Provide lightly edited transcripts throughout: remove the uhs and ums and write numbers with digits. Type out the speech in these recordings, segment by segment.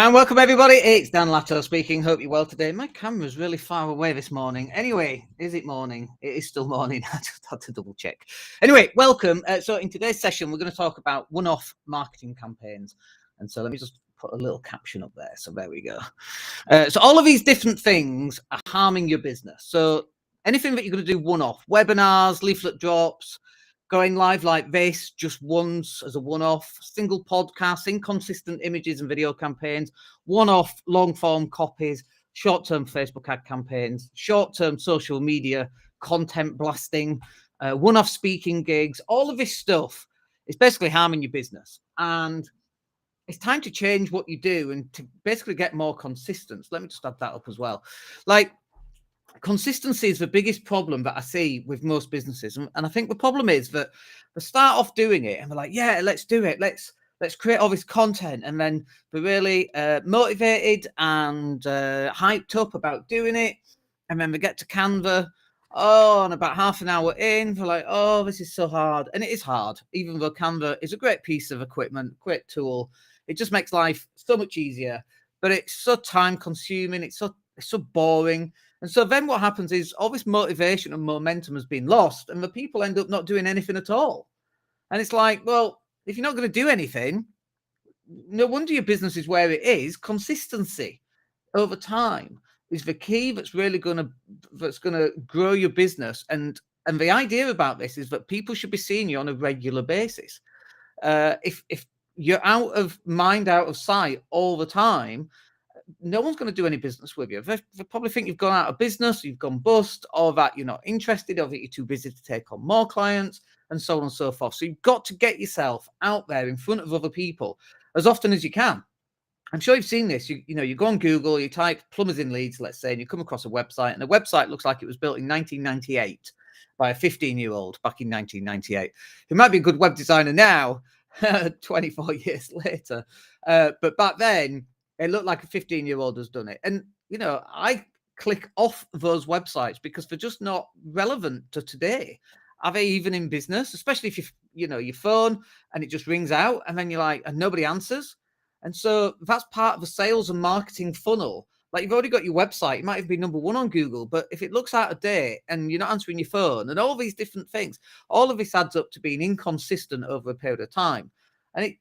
And welcome everybody, it's Dan Latto speaking. Hope you're well today. My camera's really far away this morning. Anyway, is it morning? It is still morning. I just had to double check. Anyway, welcome. So in today's session, we're going to talk about one-off marketing campaigns. And so let me just put a little caption up there. So there we go. So all of these different things are harming your business. So anything that you're going to do one-off, webinars, leaflet drops, going live like this just once as a one-off, single podcast, inconsistent images and video campaigns, one-off long-form copies, short-term Facebook ad campaigns, short-term social media content blasting, one-off speaking gigs, all of this stuff is basically harming your business. And it's time to change what you do and to basically get more consistent. Let me just add that up as well. Like, consistency is the biggest problem that I see with most businesses. And I think the problem is that they start off doing it and they're like, yeah, let's do it. Let's create all this content. And then they're really motivated and hyped up about doing it. And then they get to Canva. Oh, and about half an hour in, they're like, oh, this is so hard. And it is hard, even though Canva is a great piece of equipment, great tool. It just makes life so much easier. But it's so time consuming. It's so boring. And so then what happens is all this motivation and momentum has been lost and the people end up not doing anything at all. And it's like, well, if you're not going to do anything, no wonder your business is where it is. Consistency over time is the key that's really going to grow your business. And the idea about this is that people should be seeing you on a regular basis. If you're out of mind, out of sight all the time, no one's going to do any business with you. They probably think you've gone out of business, you've gone bust, or that you're not interested, or that you're too busy to take on more clients, and so on and so forth. So you've got to get yourself out there in front of other people as often as you can. I'm sure you've seen this. You go on Google, you type plumbers in Leeds, let's say, and you come across a website, and the website looks like it was built in 1998 by a 15-year-old back in 1998, who might be a good web designer now, 24 years later. But back then, it looked like a 15-year-old has done it. And, I click off those websites because they're just not relevant to today. Are they even in business? Especially if your phone and it just rings out and then you're like, and nobody answers. And so that's part of the sales and marketing funnel. Like, you've already got your website. It might even be number one on Google, but if it looks out of date and you're not answering your phone and all these different things, all of this adds up to being inconsistent over a period of time. And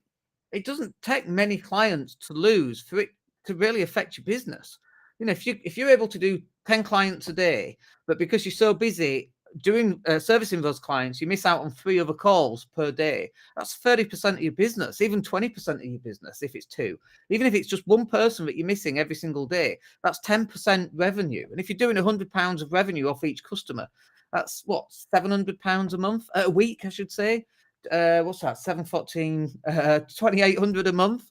it doesn't take many clients to lose for it to really affect your business. If you're able to do 10 clients a day, but because you're so busy doing servicing those clients, you miss out on 3 other calls per day. That's 30% of your business, even 20% of your business if it's 2. Even if it's just one person that you're missing every single day, that's 10% revenue. And if you're doing £100 of revenue off each customer, that's what, £700 a week, I should say. What's that? 714, 2,800 a month.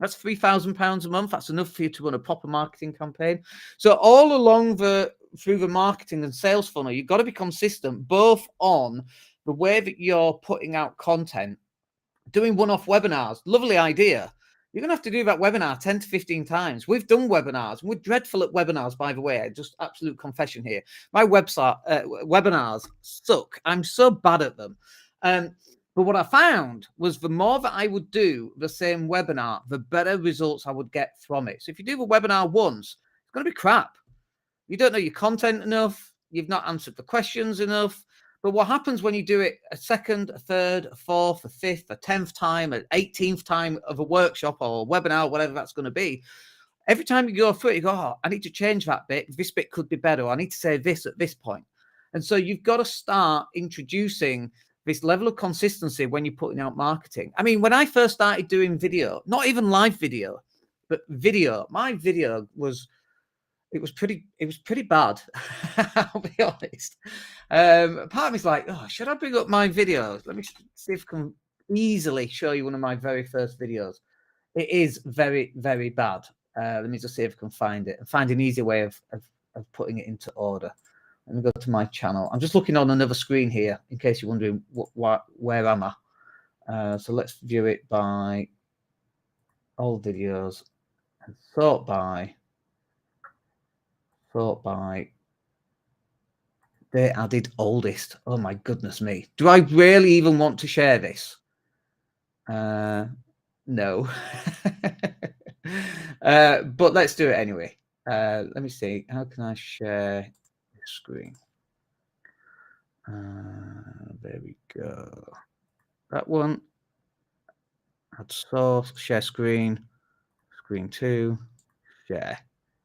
That's £3,000 a month. That's enough for you to run a proper marketing campaign. So all along through the marketing and sales funnel, you've got to be consistent, both on the way that you're putting out content, doing one-off webinars. Lovely idea. You're going to have to do that webinar 10 to 15 times. We've done webinars. We're dreadful at webinars, by the way. Just absolute confession here. My webinars suck. I'm so bad at them. But what I found was the more that I would do the same webinar, the better results I would get from it. So if you do the webinar once, it's going to be crap. You don't know your content enough. You've not answered the questions enough. But what happens when you do it a second, a third, a fourth, a fifth, a 10th time, an 18th time of a workshop or a webinar, whatever that's going to be, every time you go through it, you go, oh, I need to change that bit. This bit could be better. I need to say this at this point. And so you've got to start introducing this level of consistency when you're putting out marketing. I mean, when I first started doing video, not even live video, but video, my video was pretty bad. I'll be honest. Part of me's like, oh, should I bring up my videos? Let me see if I can easily show you one of my very first videos. It is very, very bad. Let me just see if I can find it and find an easy way of putting it into order. Let me go to my channel. I'm just looking on another screen here in case you're wondering where am I. So let's view it by all videos and sort by date added oldest. Oh my goodness me. Do I really even want to share this? No. But let's do it anyway. Let me see. How can I share the screen? There we go. That one. Add source, share screen, screen 2, share.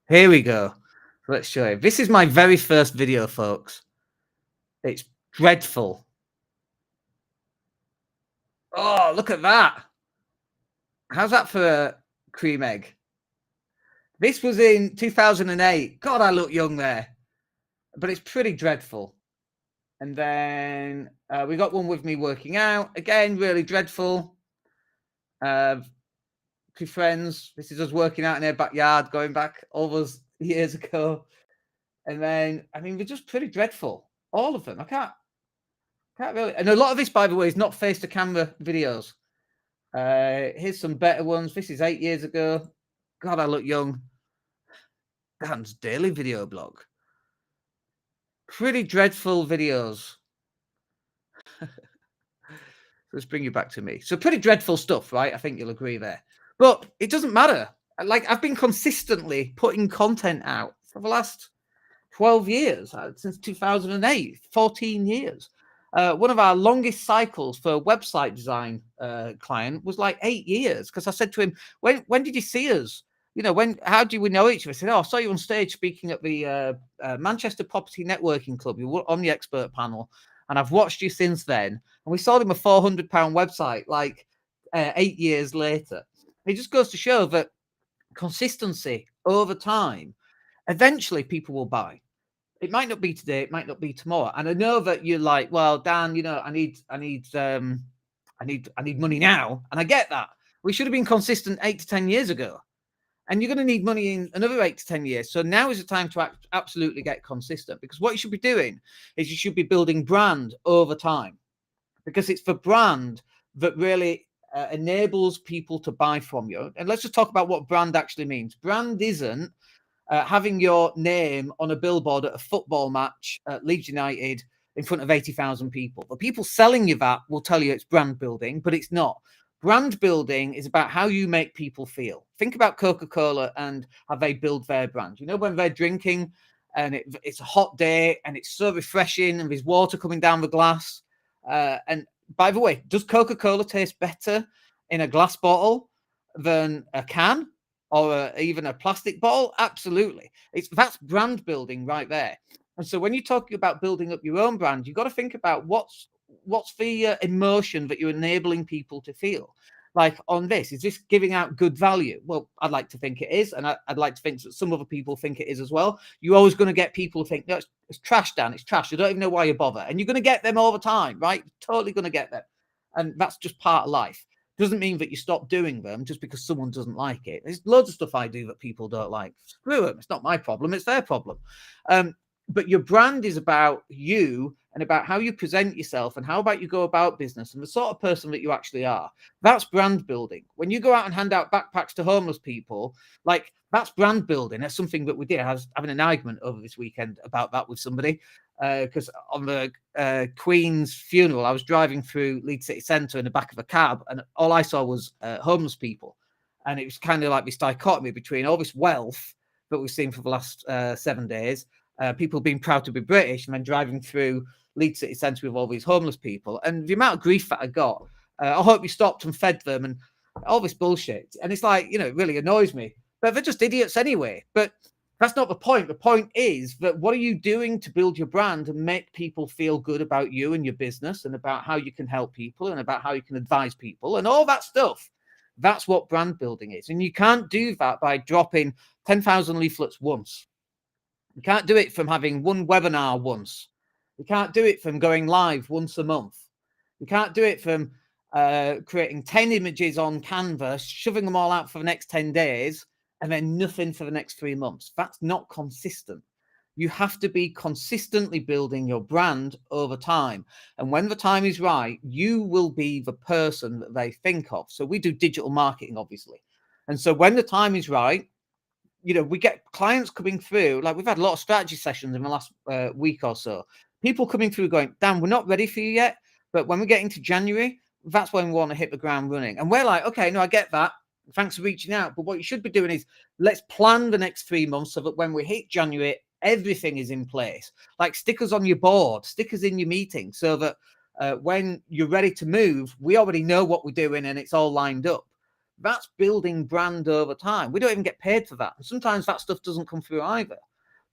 Here we go. Let's show you. This is my very first video, folks. It's dreadful. Oh, look at that. How's that for a cream egg? This was in 2008. God, I look young there. But it's pretty dreadful. And then we got one with me working out. Again, really dreadful. Two friends. This is us working out in their backyard, going back all those years ago. And then, I mean, they're just pretty dreadful. All of them. I can't really. And a lot of this, by the way, is not face to camera videos. Here's some better ones. This is 8 years ago. God, I look young. Dan's daily video blog. Pretty dreadful videos. Let's bring you back to me. So pretty dreadful stuff, right? I think you'll agree there. But it doesn't matter. Like, I've been consistently putting content out for the last 12 years, since 2008, 14 years. One of our longest cycles for a website design client was like 8 years, because I said to him, when did you see us? You know, how do we know each other? I said, I saw you on stage speaking at the Manchester Property Networking Club. You were on the expert panel, and I've watched you since then. And we sold him a £400 website like 8 years later. It just goes to show that consistency over time, eventually people will buy. It might not be today, it might not be tomorrow. And I know that you're like, well, Dan, you know, I need money now. And I get that. We should have been consistent 8 to 10 years ago. And you're going to need money in another 8 to 10 years. So now is the time to absolutely get consistent, because what you should be doing is you should be building brand over time, because it's the brand that really enables people to buy from you. And let's just talk about what brand actually means. Brand isn't having your name on a billboard at a football match at Leeds United in front of 80,000 people. The people selling you that will tell you it's brand building, but it's not. Brand building is about how you make people feel. Think about Coca-Cola and how they build their brand. You know, when they're drinking and it's a hot day and it's so refreshing and there's water coming down the glass. And by the way, does Coca-Cola taste better in a glass bottle than a can or even a plastic bottle? Absolutely. That's brand building right there. And so when you're talking about building up your own brand, you've got to think about what's the emotion that you're enabling people to feel. Like on this, is this giving out good value? Well, I'd like to think it is. And I'd like to think that some other people think it is as well. You're always going to get people who think, no, it's trash, Dan. It's trash. I don't even know why you bother. And you're going to get them all the time, right? Totally going to get them. And that's just part of life. Doesn't mean that you stop doing them just because someone doesn't like it. There's loads of stuff I do that people don't like. Screw them. It's not my problem. It's their problem. But your brand is about you and about how you present yourself and how about you go about business and the sort of person that you actually are. That's brand building. When you go out and hand out backpacks to homeless people, like, that's brand building. That's something that we did. I was having an argument over this weekend about that with somebody, because on the Queen's funeral, I was driving through Leeds City Centre in the back of a cab, and all I saw was homeless people. And it was kind of like this dichotomy between all this wealth that we've seen for the last 7 days, people being proud to be British, and then driving through Leeds City Centre with all these homeless people. And the amount of grief that I got, I hope we stopped and fed them and all this bullshit. And it's like, you know, it really annoys me. But they're just idiots anyway. But that's not the point. The point is that what are you doing to build your brand and make people feel good about you and your business and about how you can help people and about how you can advise people and all that stuff. That's what brand building is. And you can't do that by dropping 10,000 leaflets once. You can't do it from having one webinar once. You can't do it from going live once a month. You can't do it from creating 10 images on Canva, shoving them all out for the next 10 days, and then nothing for the next 3 months. That's not consistent. You have to be consistently building your brand over time. And when the time is right, you will be the person that they think of. So we do digital marketing, obviously. And so when the time is right, you know, we get clients coming through, like we've had a lot of strategy sessions in the last week or so. People coming through going, Dan, we're not ready for you yet. But when we get into January, that's when we want to hit the ground running. And we're like, okay, no, I get that. Thanks for reaching out. But what you should be doing is let's plan the next 3 months so that when we hit January, everything is in place. Like stickers on your board, stickers in your meeting, so that when you're ready to move, we already know what we're doing and it's all lined up. That's building brand over time. We don't even get paid for that. And sometimes that stuff doesn't come through either.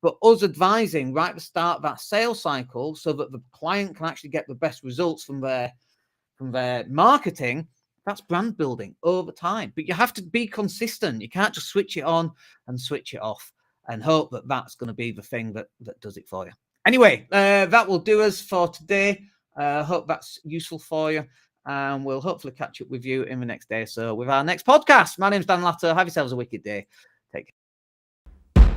But us advising right at the start of that sales cycle so that the client can actually get the best results from their marketing, that's brand building over time. But you have to be consistent. You can't just switch it on and switch it off and hope that that's going to be the thing that does it for you. Anyway, that will do us for today. Hope that's useful for you. And we'll hopefully catch up with you in the next day or so with our next podcast. My name's Dan Latter. Have yourselves a wicked day. Take care.